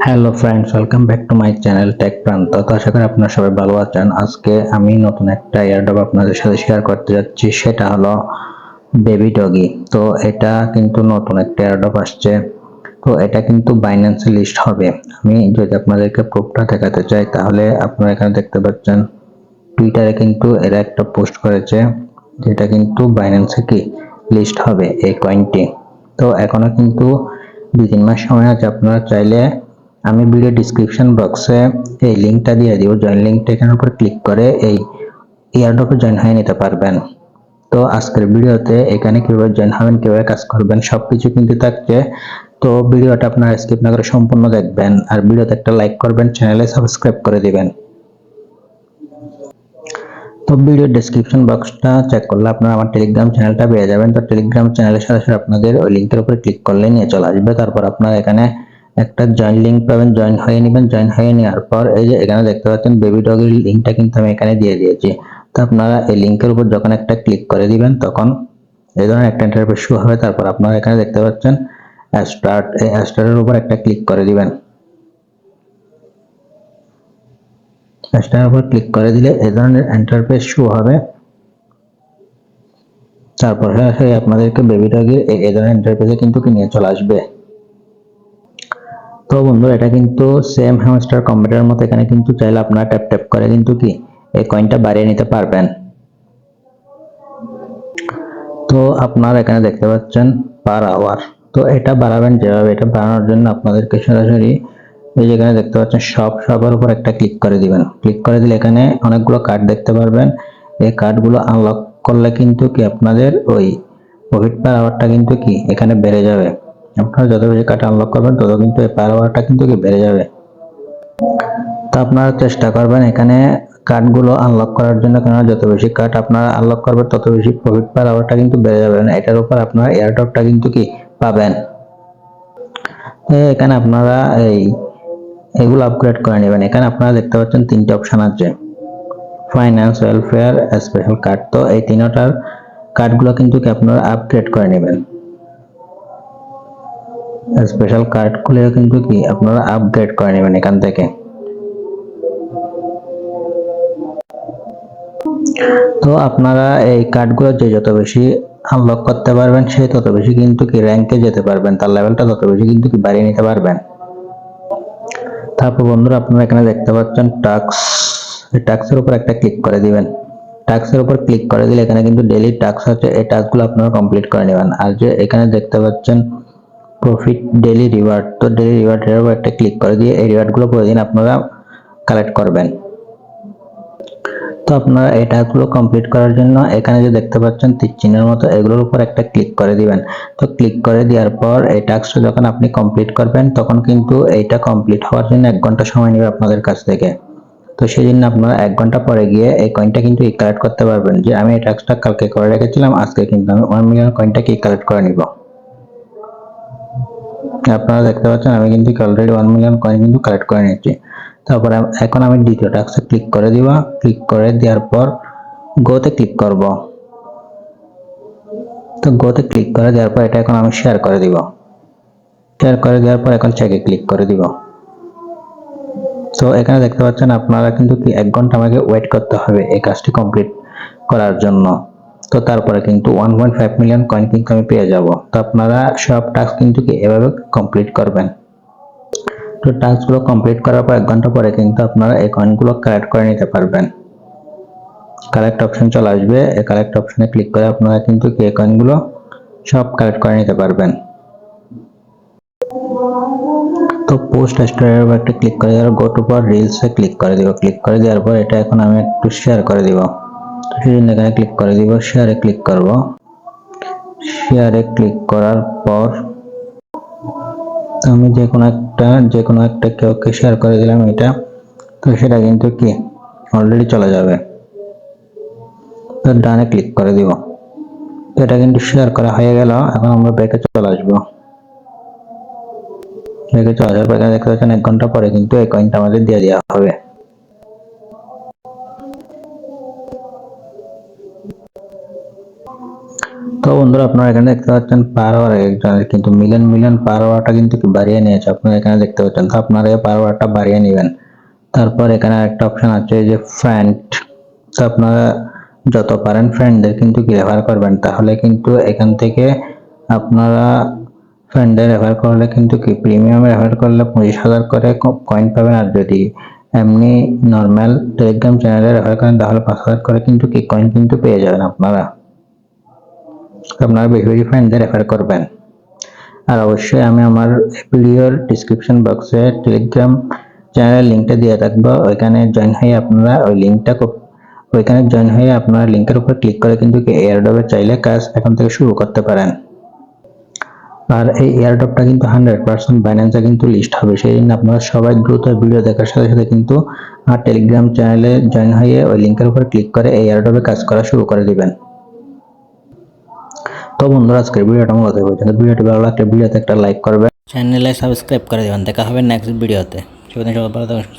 Hello friends, welcome back to my channel tech Pranto. তো আশা করি আপনারা সবাই ভালো আছেন। আজকে আমি নতুন একটা এয়ারড্রপ আপনাদের সাথে শেয়ার করতে যাচ্ছি, সেটা হলো বেবি ডগি। তো এটা কিন্তু নতুন একটা এয়ারড্রপ আসছে। তো এটা কিন্তু বাইন্যান্সে লিস্ট হবে। আমি যদি আপনাদেরকে প্রুফটা দেখাতে চাই, তাহলে আপনারা এখানে দেখতে পাচ্ছেন টুইটারে কিন্তু এরা একটা পোস্ট করেছে, যেটা কিন্তু বাইন্যান্সে কি লিস্ট হবে এই কয়েনটি। তো এখনো কিন্তু 2-3 মাস সময় আছে। আপনারা চাইলে আমি ভিডিও ডিসক্রিপশন বক্সে এই লিঙ্কটা দিয়ে দিব, জয়েন লিঙ্কটা এখানের উপর ক্লিক করে এই এয়ারড্রপে জয়েন হয়ে নিতে পারবেন। তো আজকের ভিডিওতে এখানে কিভাবে জয়েন হবেন, কিভাবে কাজ করবেন, সবকিছু কিন্তু থাকছে। তো ভিডিওটা আপনারা স্কিপ না করে সম্পূর্ণ দেখবেন, আর ভিডিওতে একটা লাইক করবেন, চ্যানেলে সাবস্ক্রাইব করে দিবেন। তো ভিডিও ডেসক্রিপশন বক্সটা চেক করলে আপনারা আমার টেলিগ্রাম চ্যানেলটা পেয়ে যাবেন। তো টেলিগ্রাম চ্যানেলের সরাসরি আপনাদের ওই লিঙ্কের উপরে ক্লিক করলে নিয়ে চলে আসবে। তারপর আপনারা এখানে একটা জয়েন লিঙ্ক পাবেন, জয়েন হয়ে নেবেন। জয়েন হয়ে নেওয়ার পর এই যে এখানে দেখতে পাচ্ছেন বেবি ডগের লিঙ্কটা কিন্তু আমি এখানে দিয়ে দিয়েছি। তো আপনারা এই লিঙ্কের উপর যখন একটা ক্লিক করে দিবেন, তখন এই ধরনের একটা ইন্টারফেস শো হবে। তারপর আপনারা এখানে দেখতে পাচ্ছেন স্টার্ট, এই স্টার্টের উপর একটা ক্লিক করে দিবেন। স্টারের উপর ক্লিক করে দিলে এই ধরনের ইন্টারফেস শো হবে। তারপর সরাসরি আপনাদেরকে বেবি ডগের এই ধরনের ইন্টারফেসে কিন্তু নিয়ে চলে আসবে। তো বন্ধু, এটা কিন্তু সেম হ্যামস্টার কম্পিউটারের মতো। এখানে কিন্তু চাইলে আপনারা ট্যাপ ট্যাপ করে কিন্তু এই কয়েনটা বাড়িয়ে নিতে পারবেন। তো আপনারা এখানে দেখতে পাচ্ছেন পার আওয়ার। তো এটা বাড়াবেন যেভাবে, এটা বাড়ানোর জন্য আপনাদেরকে সরাসরি এই যেখানে দেখতে পাচ্ছেন সবার উপর একটা ক্লিক করে দিবেন। ক্লিক করে দিলে এখানে অনেকগুলো কার্ড দেখতে পারবেন। এই কার্ডগুলো আনলক করলে কিন্তু আপনাদের ওই প্রফিট পার আওয়ারটা কিন্তু এখানে বেড়ে যাবে। আপনারা যত বেশি কার্ড আনলক করবেন, তত কিন্তু এই পার আওয়ারটা কিন্তু বেড়ে যাবে। তো আপনারা চেষ্টা করবেন এখানে কার্ডগুলো আনলক করার জন্য, কেননা যত বেশি কার্ড আপনারা আনলক করবেন, তত বেশি প্রফিট পার আওয়ারটা কিন্তু বেড়ে যাবে। এটার উপর আপনারা এয়ারড্রপটা কিন্তু পাবেন। এখানে আপনারা এগুলো আপগ্রেড করে নেবেন। এখানে আপনারা দেখতে পাচ্ছেন 3টে অপশন আছে, ফাইন্যান্স, ওয়েলফেয়ার, স্পেশাল কার্ড। তো এই তিনটার কার্ডগুলো কিন্তু আপনারা আপগ্রেড করে নেবেন। স্পেশাল কার্ডগুলো কিন্তু আপনারা আপগ্রেড করে নেবেন এখান থেকে। তো আপনারা এই কার্ডগুলো যত বেশি আনলক করতে পারবেন, সে তত বেশি কিন্তু র্যাঙ্কে যেতে পারবেন, তার লেভেলটা তত বেশি কিন্তু বাড়িয়ে নিতে পারবেন। তারপর বন্ধুরা, আপনারা এখানে দেখতে পাচ্ছেন টাস্ক, এই টাস্কের উপর একটা ক্লিক করে দিবেন। টাস্কের উপর ক্লিক করে দিলে এখানে কিন্তু ডেইলি টাস্ক আছে, এই টাস্কগুলো আপনারা কমপ্লিট করে নেবেন। আর যে এখানে দেখতে পাচ্ছেন প্রফিট ডেইলি রিওয়ার্ড, তো ডেইলি রিওয়ার্ডের উপর একটা ক্লিক করে দিয়ে এই রিওয়ার্ডগুলো প্রতিদিন আপনারা কালেক্ট করবেন। তো আপনারা এই টাস্কগুলো কমপ্লিট করার জন্য এখানে যে দেখতে পাচ্ছেন তীর চিহ্নের মতো, এগুলোর উপর একটা ক্লিক করে দিবেন। তো ক্লিক করে দেওয়ার পর এই টাস্কটা যখন আপনি কমপ্লিট করবেন, তখন কিন্তু এইটা কমপ্লিট হওয়ার জন্য 1 ঘন্টা সময় নেবে আপনাদের কাছ থেকে। তো সেই জন্য আপনারা 1 ঘন্টা পরে গিয়ে এই কয়েনটা কিন্তু কালেক্ট করতে পারবেন, যে আমি এই টাস্কটা কালকে করে রেখেছিলাম, আজকে কিন্তু আমি 1 মিলিয়ন কয়েনটা কালেক্ট করে নিব। আপনারা দেখতে পাচ্ছেন আমি কিন্তু অলরেডি 1 মিলিয়ন কয়েন কিন্তু কালেক্ট করে নিয়েছি। তারপরে এখন আমি দ্বিতীয় টাস্কে ক্লিক করে দিব। ক্লিক করে দেওয়ার পর গোতে ক্লিক করব। তো গোতে ক্লিক করে দেওয়ার পর এটা এখন আমি শেয়ার করে দিব। শেয়ার করে দেওয়ার পর এখন চেকে ক্লিক করে দিব। তো এখানে দেখতে পাচ্ছেন আপনারা কিন্তু 1 ঘন্টা আমাকে ওয়েট করতে হবে এই কাজটি কমপ্লিট করার জন্য। তো তারপরে কিন্তু 1.5 মিলিয়ন কয়েন কিন্তু আমি পেয়ে যাব। তো আপনারা সব টাস্ক কিন্তু এভাবে কমপ্লিট করবেন। তো টাস্কগুলো কমপ্লিট করার পর 1 ঘন্টা পরে কিন্তু আপনারা এই কয়েনগুলো কালেক্ট করে নিতে পারবেন। কালেক্ট অপশন চলে আসবে, এই কালেক্ট অপশনে ক্লিক করে আপনারা কিন্তু এই কয়েনগুলো সব কালেক্ট করে নিতে পারবেন। তো পোস্ট স্টোরের উপর একটা ক্লিক করে দেওয়ার গো টু পর রিলসে ক্লিক করে দিব। ক্লিক করে দেওয়ার পর এটা এখন আমি একটু শেয়ার করে দিব। সেজন্য এখানে ক্লিক করে দিব, শেয়ারে ক্লিক করব। শেয়ারে ক্লিক করার পর আমি যে কোনো একটা কেউকে শেয়ার করে দিলাম এটা। তো সেটা কিন্তু অলরেডি চলে যাবে। তো ডানে ক্লিক করে দিব। তো এটা কিন্তু শেয়ার করা হয়ে গেল। এখন আমরা ব্যাকে চলে আসবো। ব্যাকে চলে আসার পর এখানে দেখতে পাচ্ছেন 1 ঘন্টা পরে কিন্তু এই কয়েনটা আমাদের দিয়ে দেওয়া হবে। তো বন্ধুরা আপনারা এখানে দেখতে পাচ্ছেন পার আওয়ার একজনের কিন্তু মিলিয়ন পার আওয়ারটা কিন্তু বাড়িয়ে নিয়েছে। আপনারা এখানে দেখতে পাচ্ছেন, তো আপনারা এই পার আওয়ারটা বাড়িয়ে নেবেন। তারপর এখানে একটা অপশন আছে যে ফ্রেন্ড, তো আপনারা যত পারেন ফ্রেন্ডদের কিন্তু রেফার করবেন, তাহলে কিন্তু এখান থেকে আপনারা ফ্রেন্ডদের রেফার করলে কিন্তু প্রিমিয়ামে রেফার করলে 25,000 করে কয়েন পাবেন, আর যদি এমনি নর্মাল টেলিগ্রাম চ্যানেলে রেফার করেন তাহলে 5,000 করে কিন্তু কয়েন কিন্তু পেয়ে যাবেন আপনারা। আপনারা বেশি ফ্রেন্ডদের রেফার করবেন। আর অবশ্যই আমি আমার ভিডিওর ডিসক্রিপশন বক্সে টেলিগ্রাম চ্যানেলের লিঙ্কটা দিয়ে থাকবো, ওইখানে জয়েন হয়ে আপনারা আপনারা লিঙ্কের উপর ক্লিক করে কিন্তু এয়ারড্রপে চাইলে কাজ এখন থেকে শুরু করতে পারেন। আর এই এয়ারড্রপটা কিন্তু 100% বাইন্যান্সে কিন্তু লিস্ট হবে, সেই জন্য আপনারা সবাই দ্রুত ভিডিও দেখার সাথে সাথে কিন্তু আমার টেলিগ্রাম চ্যানেলে জয়েন হয়ে ওই লিঙ্কের উপর ক্লিক করে এই এয়ারড্রপে কাজ করা শুরু করে দিবেন। তো বন্ধুরা আজকের ভিডিওটা মূলত পর্যন্ত। ভিডিওটি ভালো লাগলে ভিডিওতে একটা লাইক করবেন, চ্যানেলে সাবস্ক্রাইব করে দেবেন। দেখা হবে নেক্সট ভিডিওতে। সবাই ভালো থাকবেন।